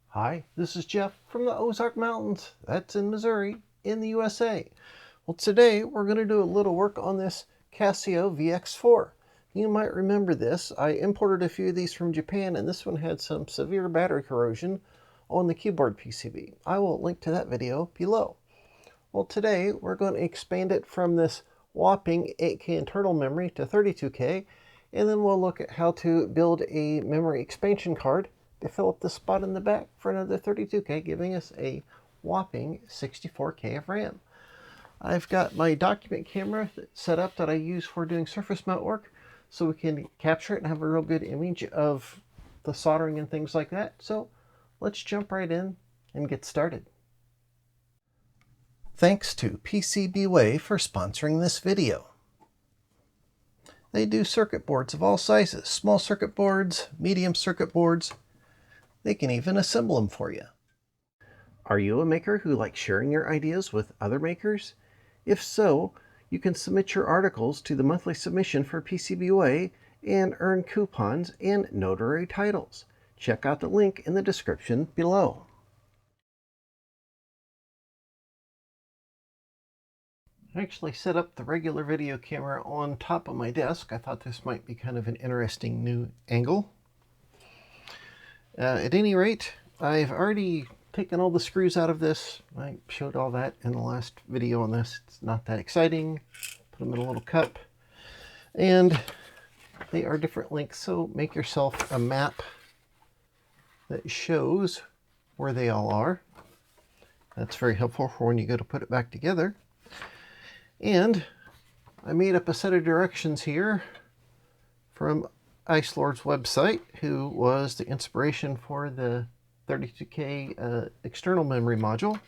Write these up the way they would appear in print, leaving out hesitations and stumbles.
Hi, this is Jeff from the Ozark Mountains. That's in Missouri, in the USA. Well, today we're going to do a little work on this Casio VX-4. You might remember this. I imported a few of these from Japan, and this one had some severe battery corrosion on the keyboard PCB. I will link to that video below. Well, today we're going to expand it from this whopping 8K internal memory to 32K, and then we'll look at how to build a memory expansion card to fill up the spot in the back for another 32K, giving us a whopping 64K of RAM. I've got my document camera set up that I use for doing surface mount work, so we can capture it and have a real good image of the soldering and things like that. So let's jump right in and get started. Thanks to PCBWay for sponsoring this video. They do circuit boards of all sizes, small circuit boards, medium circuit boards. They can even assemble them for you. Are you a maker who likes sharing your ideas with other makers? If so, you can submit your articles to the monthly submission for PCBWay and earn coupons and notary titles. Check out the link in the description below. I actually set up the regular video camera on top of my desk. I thought this might be kind of an interesting new angle. At any rate, I've already taken all the screws out of this. I showed all that in the last video on this. It's not that exciting. Put them in a little cup. And they are different lengths, so make yourself a map that shows where they all are. That's very helpful for when you go to put it back together. And I made up a set of directions here from Ice Lord's website, who was the inspiration for the 32K external memory module.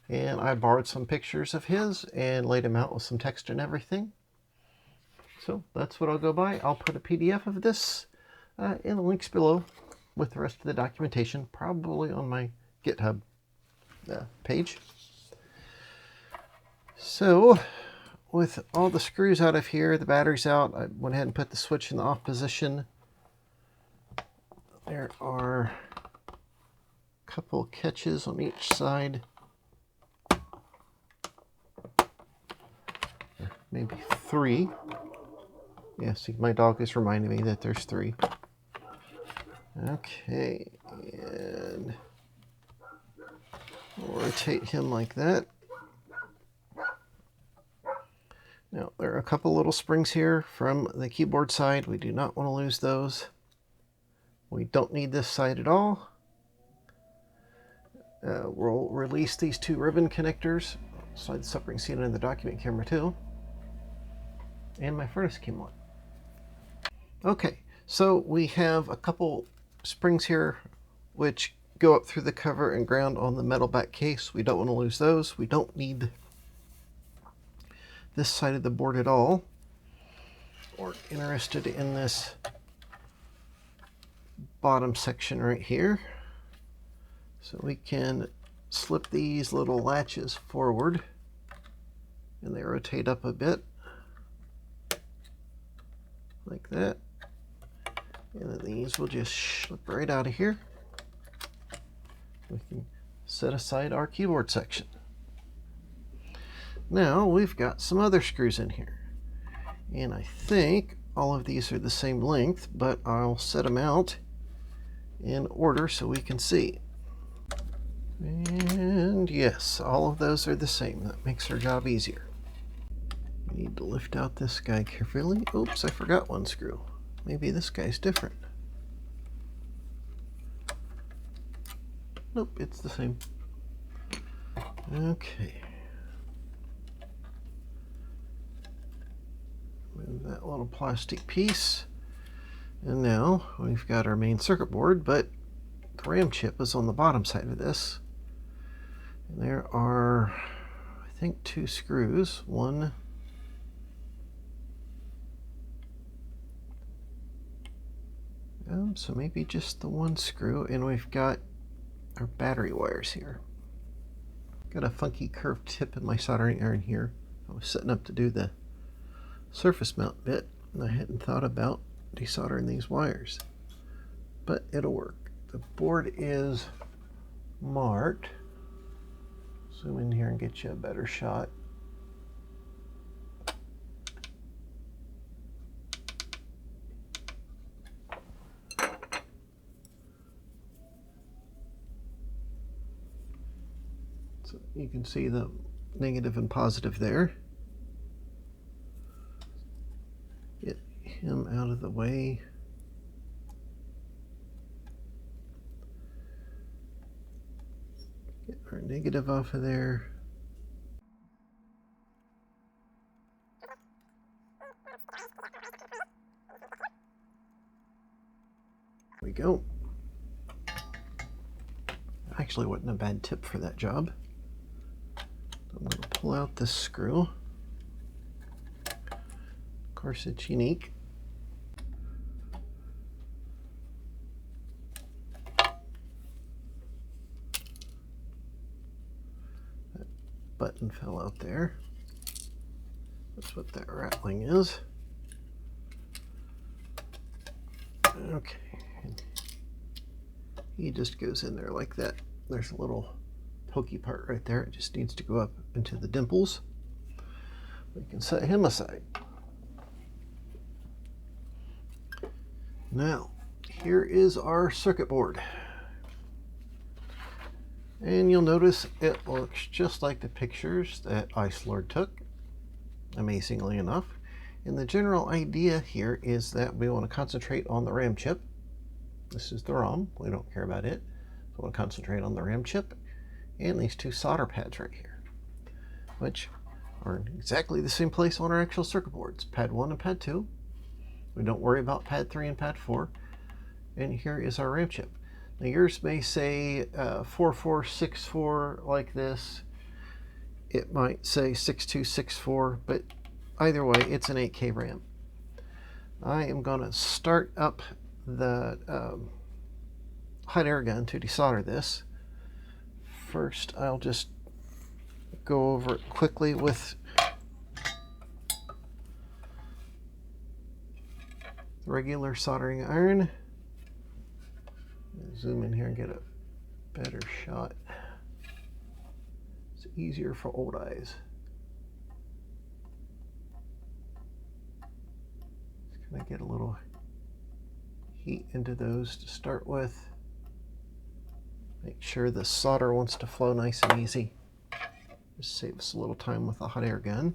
And I borrowed some pictures of his and laid them out with some text and everything. So that's what I'll go by. I'll put a PDF of this in the links below with the rest of the documentation, probably on my GitHub page. So with all the screws out of here, the battery's out, I went ahead and put the switch in the off position. There are a couple catches on each side. Maybe 3. Yeah, see, my dog is reminding me that there's 3. Okay, and rotate him like that. Now, there are a couple little springs here from the keyboard side. We do not want to lose those. We don't need this side at all. We'll release these 2 ribbon connectors. Slide this up so you can see it in the document camera too. And my furnace came on. Okay, so we have a couple springs here which go up through the cover and ground on the metal back case. We don't want to lose those. We don't need this side of the board at all. We're interested in this bottom section right here. So we can slip these little latches forward and they rotate up a bit like that. And then these will just slip right out of here. We can set aside our keyboard section. Now we've got some other screws in here, and I think all of these are the same length, but I'll set them out in order so we can see. And yes, all of those are the same. That makes our job easier. We need to lift out this guy carefully. Oops, I forgot one screw. Maybe this guy's different. Nope, it's the same. Okay. Move that little plastic piece. And now we've got our main circuit board, but the RAM chip is on the bottom side of this. And there are, I think, 2 screws. One. So maybe just the 1 screw, and we've got our battery wires here. Got a funky curved tip in my soldering iron here. I was setting up to do the surface mount bit, and I hadn't thought about desoldering these wires, but it'll work. The board is marked. Zoom in here and get you a better shot. So you can see the negative and positive there. Get him out of the way. Get our negative off of there. There we go. Actually wasn't a bad tip for that job. I'm going to pull out this screw. Of course, it's unique. That button fell out there. That's what that rattling is. Okay. He just goes in there like that. There's a little pokey part right there. It just needs to go up into the dimples. We can set him aside. Now, here is our circuit board. And you'll notice it looks just like the pictures that Ice Lord took, amazingly enough. And the general idea here is that we want to concentrate on the RAM chip. This is the ROM. We don't care about it. So we want to concentrate on the RAM chip and these two solder pads right here, which are in exactly the same place on our actual circuit boards, pad 1 and pad 2. We don't worry about pad 3 and pad 4. And here is our RAM chip. Now yours may say 4464 like this. It might say 6264, but either way, it's an 8K RAM. I am going to start up the hot air gun to desolder this. First, I'll just go over it quickly with the regular soldering iron. Zoom in here and get a better shot. It's easier for old eyes. Just gonna get a little heat into those to start with. Make sure the solder wants to flow nice and easy. Just save us a little time with the hot air gun.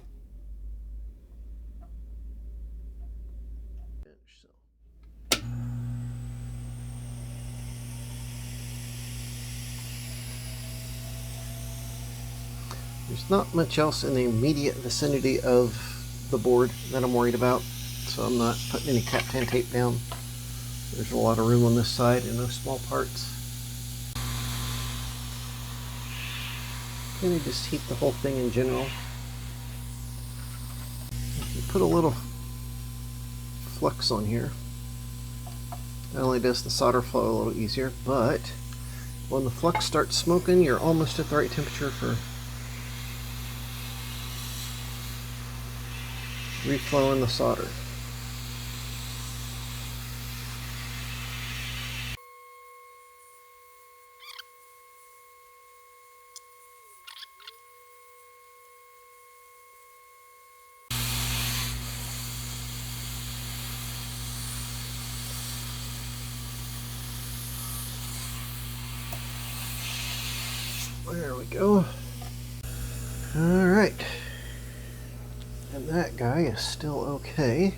There's not much else in the immediate vicinity of the board that I'm worried about, so I'm not putting any Cap-10 tape down. There's a lot of room on this side and no small parts. Gonna just heat the whole thing in general. If you put a little flux on here, not only does the solder flow a little easier, but when the flux starts smoking, you're almost at the right temperature for reflowing the solder. There we go. All right. And that guy is still okay.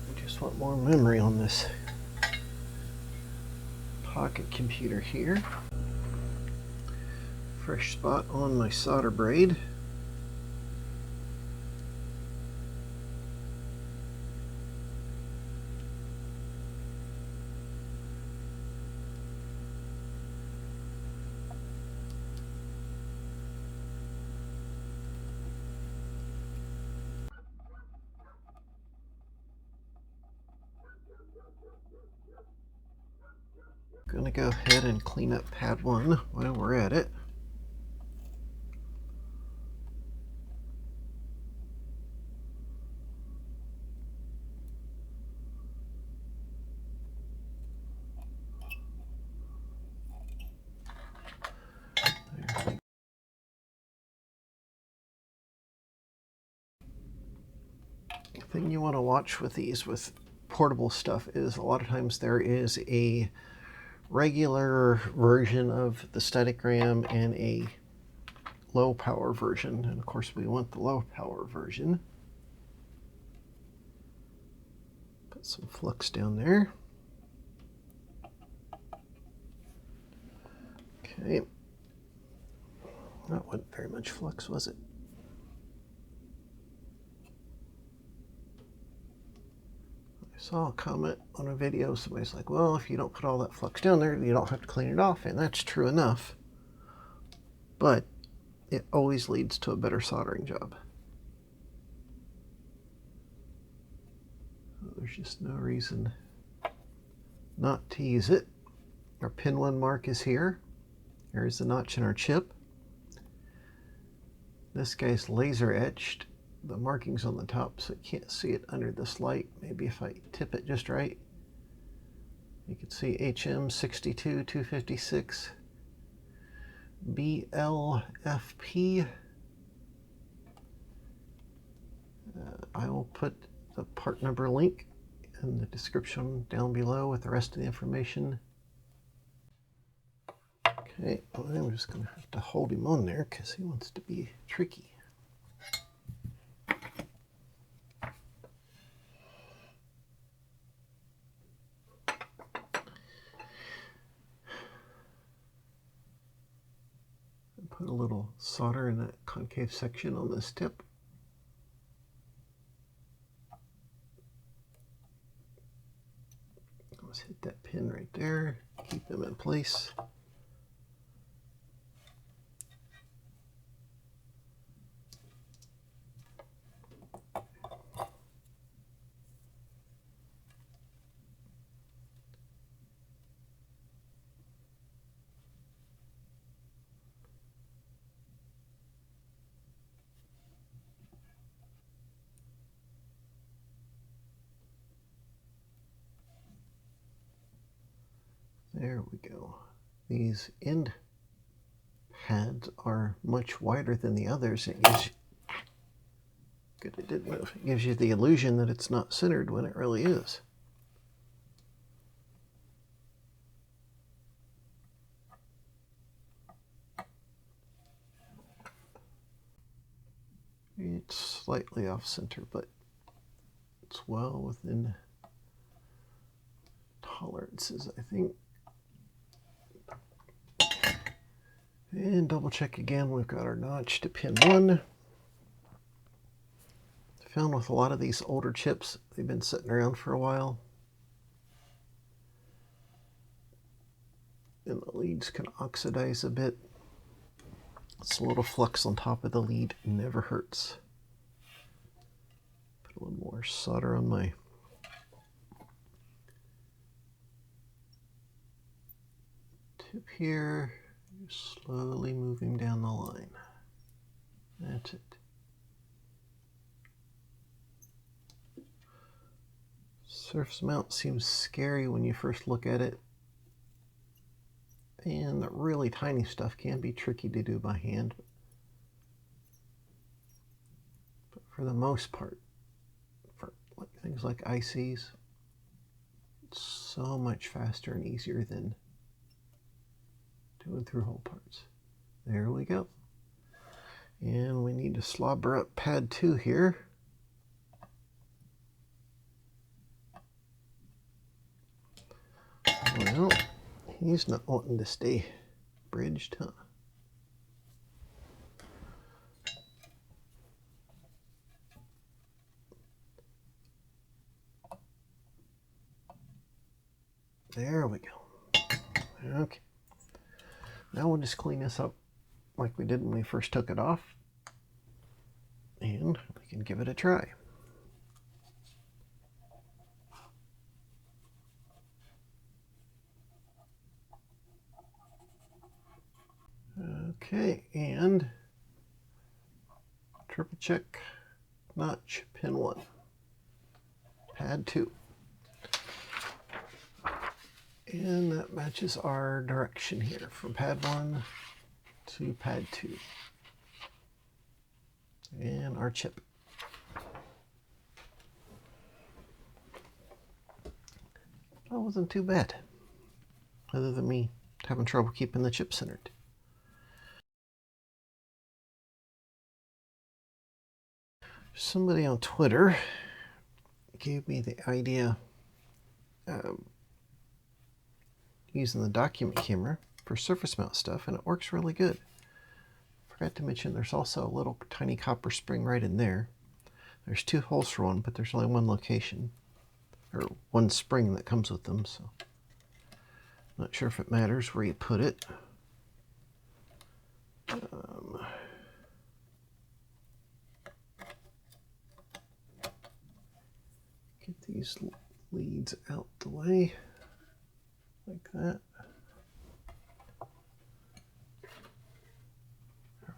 I just want more memory on this pocket computer here. Fresh spot on my solder braid. going to go ahead and clean up pad 1 while we're at it. The thing you want to watch with these, with portable stuff, is a lot of times there is a regular version of the static RAM and a low power version, and of course we want the low power version. Put some flux down there. Okay, that wasn't very much flux, was it? I saw a comment on a video, somebody's like, well, if you don't put all that flux down there, you don't have to clean it off, and that's true enough, but it always leads to a better soldering job. There's just no reason not to use it. Our pin 1 mark is here. There's the notch in our chip. This guy's laser etched. The marking's on the top, so you can't see it under this light. Maybe if I tip it just right, you can see HM62256 BLFP. I will put the part number link in the description down below with the rest of the information. Okay, well, I'm just going to have to hold him on there because he wants to be tricky. Put a little solder in that concave section on this tip. Let's hit that pin right there, keep them in place. There we go. These end pads are much wider than the others. It gives, good, it didn't move. It gives you the illusion that it's not centered when it really is. It's slightly off center, but it's well within tolerances, I think. And double check again, we've got our notch to pin 1. I found with a lot of these older chips, they've been sitting around for a while, and the leads can oxidize a bit. It's a little flux on top of the lead, never hurts. Put a little more solder on my tip here. Slowly moving down the line. That's it. Surface mount seems scary when you first look at it, and the really tiny stuff can be tricky to do by hand. But for the most part, for things like ICs, it's so much faster and easier than doing through hole parts. There we go. And we need to slobber up pad 2 here. Well, he's not wanting to stay bridged, huh? There we go. Okay. Now we'll just clean this up like we did when we first took it off, and we can give it a try. Okay, and triple check notch, pin 1, pad 2. And that matches our direction here from pad 1 to pad 2. And our chip. That wasn't too bad, other than me having trouble keeping the chip centered. Somebody on Twitter gave me the idea using the document camera for surface mount stuff, and it works really good. Forgot to mention there's also a little tiny copper spring right in there. There's 2 holes for one, but there's only one location, or one spring that comes with them, so not sure if it matters where you put it. Get these leads out the way, like that.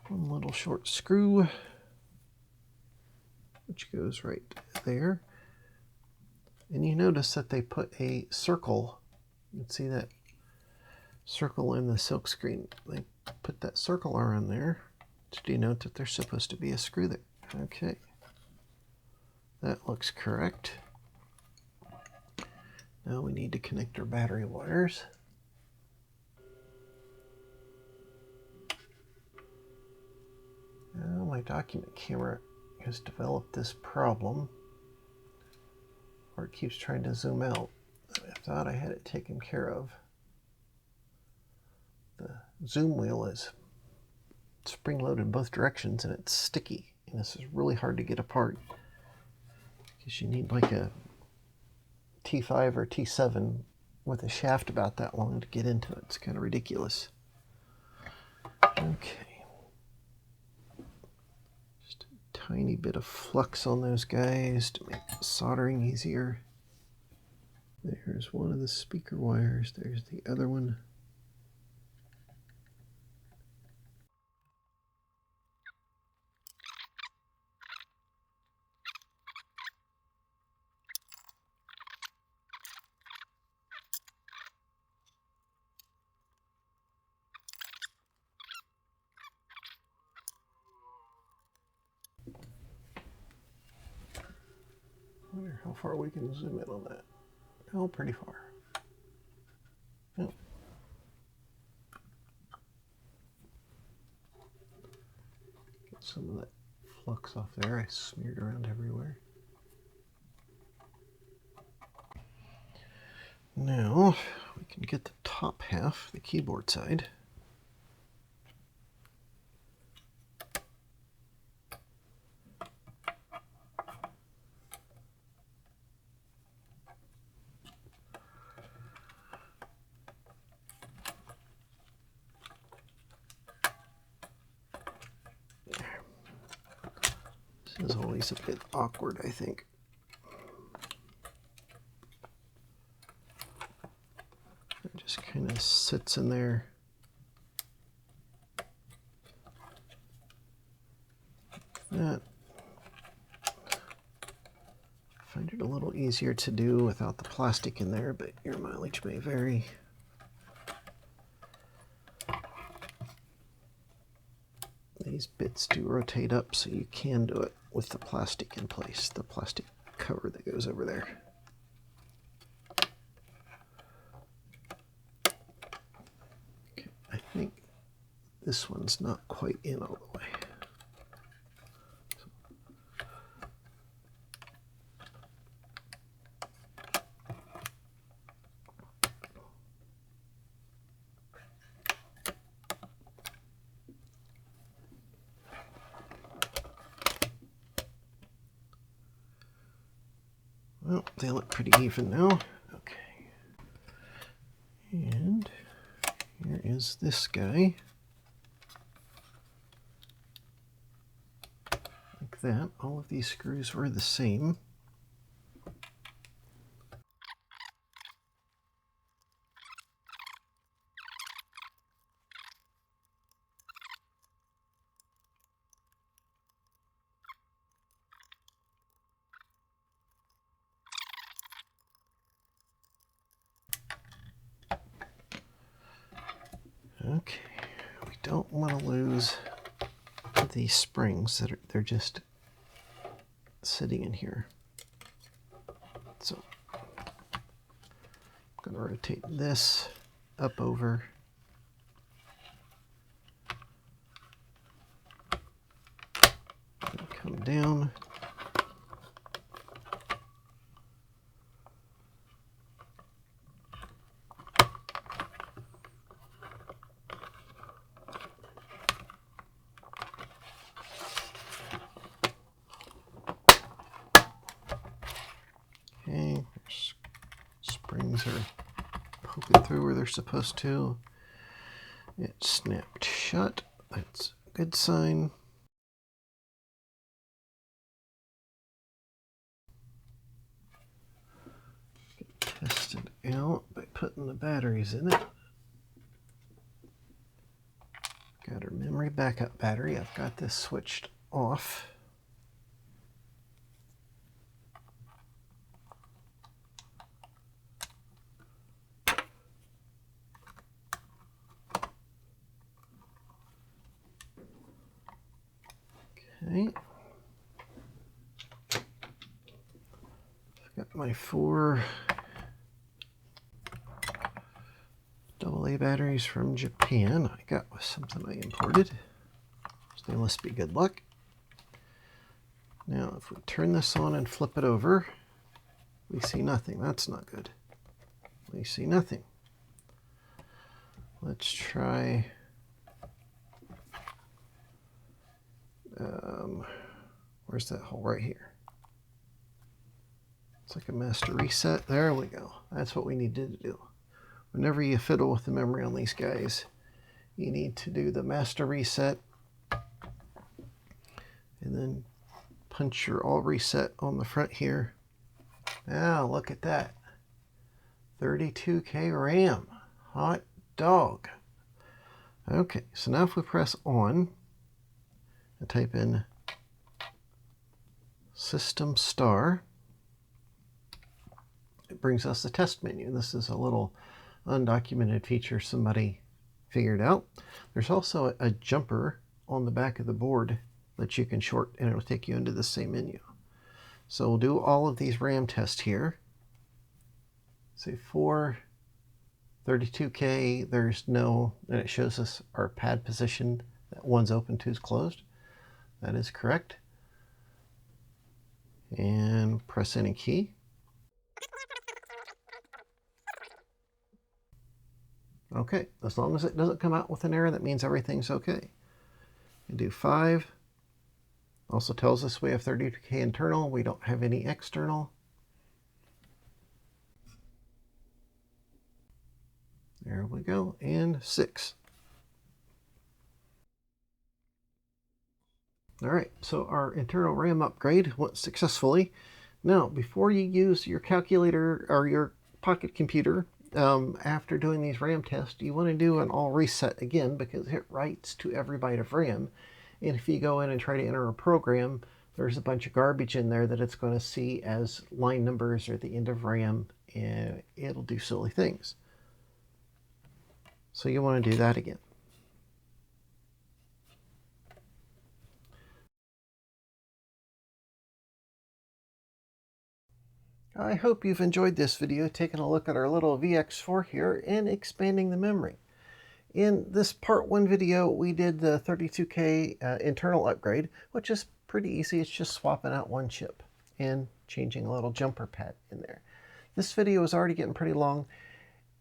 One little short screw, which goes right there. And you notice that they put a circle. You can see that circle in the silk screen. They put that circle around there to denote that there's supposed to be a screw there. Okay, that looks correct. Now we need to connect our battery wires. Now my document camera has developed this problem where it keeps trying to zoom out. I thought I had it taken care of. The zoom wheel is spring-loaded in both directions and it's sticky, and this is really hard to get apart because you need like a T5 or T7 with a shaft about that long to get into it. It's kind of ridiculous. Okay, just a tiny bit of flux on those guys to make soldering easier. There's one of the speaker wires, there's the other one. I wonder how far we can zoom in on that. Oh, pretty far. Oh. Get some of that flux off there. I smeared around everywhere. Now we can get the top half, the keyboard side. This is always a bit awkward, I think. It just kind of sits in there. That. I find it a little easier to do without the plastic in there, but your mileage may vary. These bits do rotate up, so you can do it with the plastic in place, the plastic cover that goes over there. Okay, I think this one's not quite in all the way. Well, they look pretty even now. Okay. And here is this guy. Like that. All of these screws were the same. Okay, we don't want to lose these springs that they're just sitting in here. So I'm going to rotate this up over. Come down. Okay, springs are poking through where they're supposed to. It snapped shut. That's a good sign. Test it out by putting the batteries in it. Got our memory backup battery. I've got this switched off. Okay. I've got my 4 AA batteries from Japan. I got something I imported. So they must be good luck. Now, if we turn this on and flip it over, we see nothing. That's not good. We see nothing. Let's try... where's that hole? Right here. It's like a master reset. There we go. That's what we needed to do. Whenever you fiddle with the memory on these guys, you need to do the master reset and then punch your all reset on the front here. Now look at that. 32K RAM. Hot dog. Okay, so now if we press on and type in System Star, it brings us the test menu. This is a little undocumented feature somebody figured out. There's also a jumper on the back of the board that you can short, and it'll take you into the same menu. So we'll do all of these RAM tests here. Say 4, 32K, there's no, and it shows us our pad position, that one's open, two's closed. That is correct. And press any key. Okay, as long as it doesn't come out with an error, that means everything's okay. You do 5. Also tells us we have 32K internal. We don't have any external. There we go. And 6. All right, so our internal RAM upgrade went successfully. Now, before you use your calculator or your pocket computer, after doing these RAM tests, you want to do an all reset again because it writes to every byte of RAM. And if you go in and try to enter a program, there's a bunch of garbage in there that it's going to see as line numbers or the end of RAM, and it'll do silly things. So you want to do that again. I hope you've enjoyed this video, taking a look at our little VX4 here and expanding the memory. In this part 1 video, we did the 32K internal upgrade, which is pretty easy. It's just swapping out one chip and changing a little jumper pad in there. This video is already getting pretty long,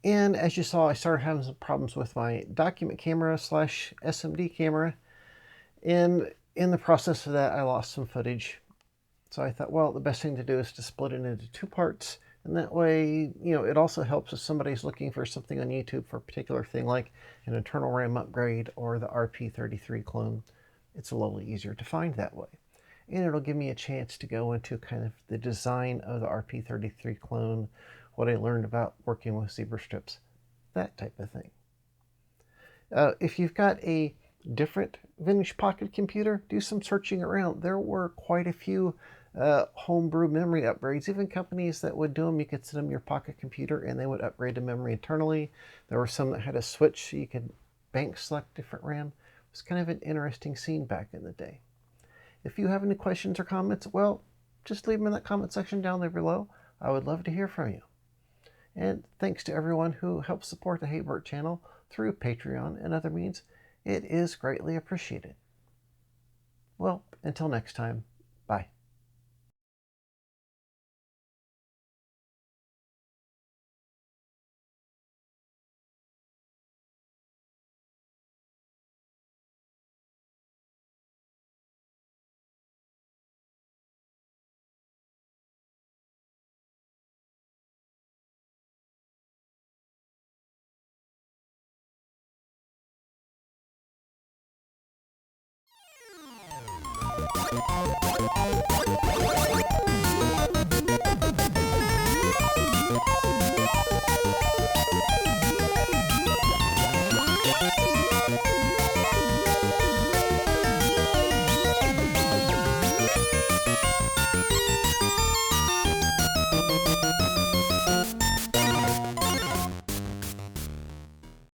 and as you saw, I started having some problems with my document camera / SMD camera, and in the process of that, I lost some footage. So I thought, well, the best thing to do is to split it into 2 parts. And that way, you know, it also helps if somebody's looking for something on YouTube for a particular thing like an internal RAM upgrade or the RP-33 clone. It's a little easier to find that way. And it'll give me a chance to go into kind of the design of the RP-33 clone, what I learned about working with zebra strips, that type of thing. If you've got a different vintage pocket computer, do some searching around. There were quite a few homebrew memory upgrades, even companies that would do them. You could send them your pocket computer and they would upgrade the memory internally. There were some that had a switch so you could bank select different RAM. It was kind of an interesting scene back in the day. If you have any questions or comments, well, just leave them in that comment section down there below. I would love to hear from you. And thanks to everyone who helps support the Hey Birt channel through Patreon and other means. It is greatly appreciated. Well, until next time, bye.